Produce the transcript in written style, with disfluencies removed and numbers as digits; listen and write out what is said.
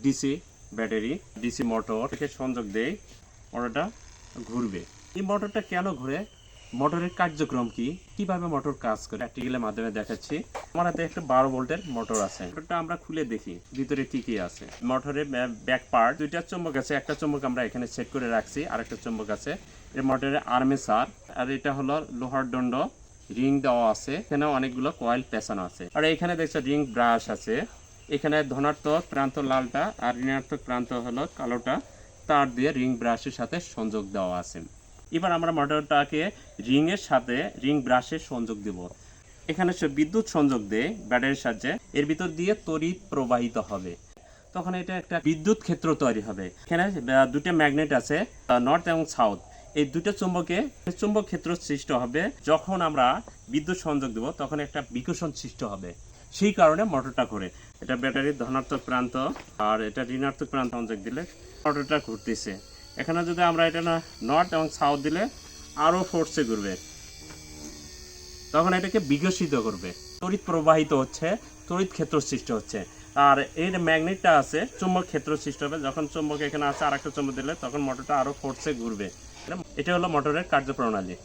DC battery, DC motor থেকে সংযোগ দেই, মোটরটা ঘুরবে। এই মোটরটা কেন ঘুরে, মোটরের কার্যক্রম কি, কিভাবে মোটর কাজ করে প্র্যাকটিক্যালের মাধ্যমে দেখাচ্ছি। আমার হাতে একটা 12 ভোল্টের মোটর আছে। মোটরটা আমরা খুলে দেখি ভিতরে কি কি আছে। মোটরের ব্যাক পার্ট, দুইটা চুম্বক আছে, একটা চুম্বক আমরা এখানে সেট করে রাখছি, আরেকটা চুম্বক আছে। এর মোটরের আর্মেচার, আর এটা হলো লোহার দণ্ড, রিং দেওয়া আছে, এখানে অনেকগুলো কয়েল পেঁচানো আছে। আর এখানে দেখছো রিং ব্রাশ আছে। এখানে ধনাত্মক প্রান্ত লালটা আর ঋণাত্মক প্রান্ত হলো কালোটা, তার দিয়ে রিং ব্রাশের সাথে সংযোগ দেওয়া আছে। এবার আমরা মোটরটাকে রিংয়ের সাথে রিং ব্রাশের সংযোগ দেব। এখানে সে বিদ্যুৎ সংযোগ দেয় ব্যাটারির সাহায্যে, এর ভিতর দিয়ে তড়িৎ প্রবাহিত হবে, তখন এটা একটা বিদ্যুৎ ক্ষেত্র তৈরি হবে। এখানে দুটো ম্যাগনেট আছে, নর্থ এবং সাউথ, এই দুটো চুম্বক ক্ষেত্র সৃষ্টি হবে। যখন আমরা বিদ্যুৎ সংযোগ দেব তখন একটা বিকর্ষণ সৃষ্টি হবে, সেই কারণে মোটরটা ঘুরে। এটা ব্যাটারির ধনাত্মক প্রান্ত আর এটা ঋণাত্মক প্রান্ত সংযোগ দিলে মোটরটা ঘুরতেছে। এখানে যদি আমরা এটা না নর্থ এবং সাউথ দিলে আরও ফোর্সে ঘুরবে, তখন এটাকে বিকশিত করবে, তড়িৎ প্রবাহিত হচ্ছে, তড়িৎ ক্ষেত্র সৃষ্টি হচ্ছে। আর এই ম্যাগনেটটা আছে, চুম্বক ক্ষেত্র সৃষ্টি হবে। যখন চুম্বক এখানে আছে আর একটা চুম্বক দিলে তখন মোটরটা আরও ফোর্সে ঘুরবে। এটা হলো মোটরের কার্যপ্রণালী।